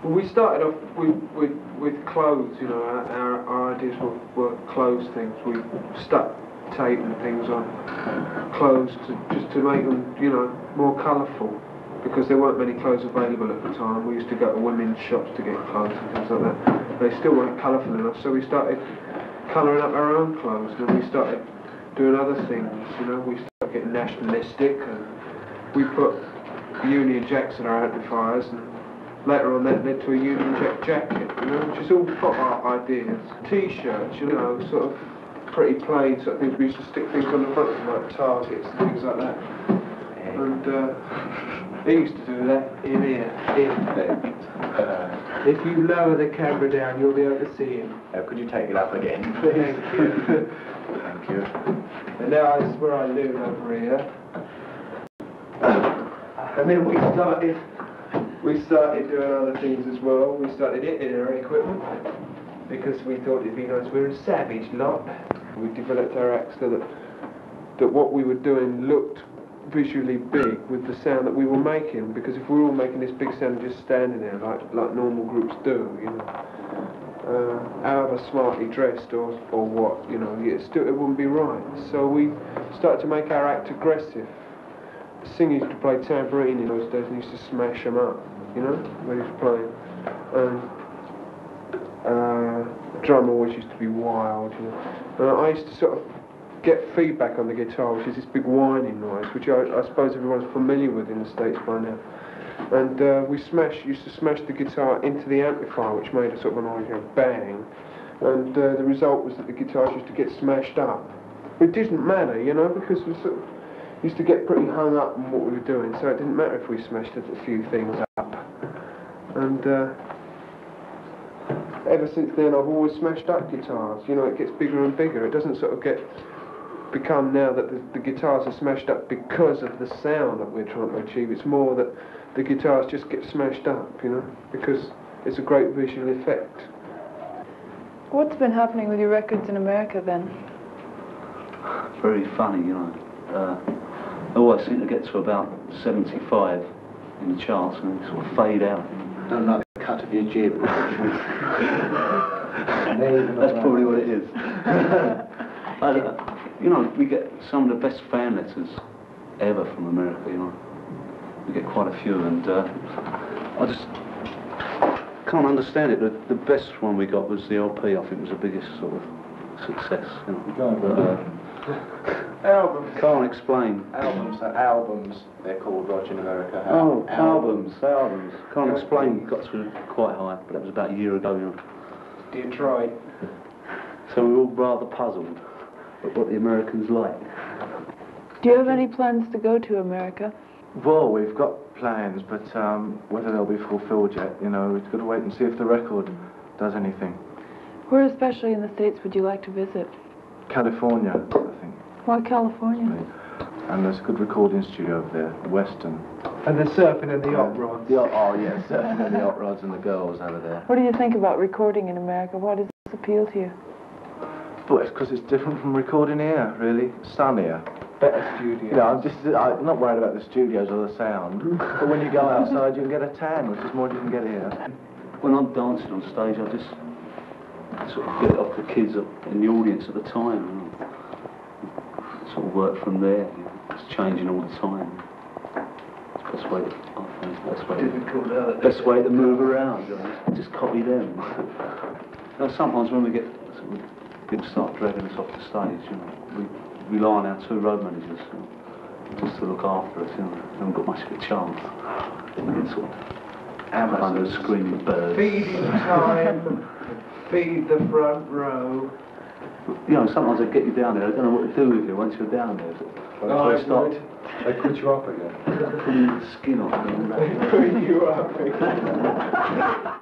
Well, we started off with clothes, you know, our ideas were clothes things. We stuck tape and things on clothes just to make them, you know, more colourful, because there weren't many clothes available at the time. We used to go to women's shops to get clothes and things like that. They still weren't colourful enough, so we started colouring up our own clothes, and then we started doing other things, you know. We started getting nationalistic, and we put Union Jacks in our amplifiers, and later on that led to a Union Jack jacket, you know, which is all pop art ideas. T-shirts, you know, sort of pretty plain sort of things. We used to stick things on the front of like targets and things like that. And he used to do that in here. If you lower the camera down, you'll be able to see him. Could you take it up again? Thank you. Thank you. And now this is where I live over here. And then we started doing other things as well. We started editing our equipment because we thought it'd be nice. We're a savage lot. We developed our acts so that what we were doing looked visually big with the sound that we were making, because if we were all making this big sound just standing there like normal groups do, you know, however smartly dressed or what, you know, it wouldn't be right. So we started to make our act aggressive. The singer used to play tambourine in those days and used to smash them up, you know, when he was playing. The drum always used to be wild, you know. I used to sort of get feedback on the guitar, which is this big whining noise, which I suppose everyone's familiar with in the States by now. And we used to smash the guitar into the amplifier, which made a sort of a noise, you know, bang. And the result was that the guitars used to get smashed up. It didn't matter, you know, because we sort of used to get pretty hung up on what we were doing, so it didn't matter if we smashed a few things up. And ever since then I've always smashed up guitars, you know, it gets bigger and bigger. It doesn't sort of become now that the guitars are smashed up because of the sound that we're trying to achieve. It's more that the guitars just get smashed up, you know, because it's a great visual effect. What's been happening with your records in America then? Very funny, you know. They always seem to get to about 75 in the charts and sort of fade out. Don't like the cut of your jib. That's probably what it is. You know, we get some of the best fan letters ever from America, you know. We get quite a few, and I just can't understand it. The best one we got was the LP. I think it was the biggest sort of success, you know. Albums. Can't explain. Albums, they're called, Roger, in America. Albums. Can't explain. Got to quite high, but that was about a year ago, you know. Detroit. So we were all rather puzzled at what the Americans like. Do you have any plans to go to America? Well, we've got plans, but whether they'll be fulfilled yet, you know, we've got to wait and see if the record does anything. Where especially in the States would you like to visit? California, I think. Why California? And there's a good recording studio over there, Western. And the surfing and the hot rods. Oh yes, surfing and the hot rods and the girls over there. What do you think about recording in America? Why does this appeal to you? Well, it's because it's different from recording here, really. Sunnier. Better studios. You know, I'm not worried about the studios or the sound. But when you go outside, you can get a tan, which is more than you can get here. When I'm dancing on stage, I just sort of get off the kids in the audience at the time. You know. Sort of work from there. You know. It's changing all the time. It's the best way. I think best way to move around. You know. Just copy them. You know, sometimes when we get people start dragging us off the stage, you know, we rely on our two road managers, you know, just to look after us. You know, we haven't got much of a chance. We get sort of under screaming birds. Feeding time. Feed the front row. You know, sometimes they get you down there, they don't know what to do with you once you're down there. They put you up again. Putting the skin off. They put you up again.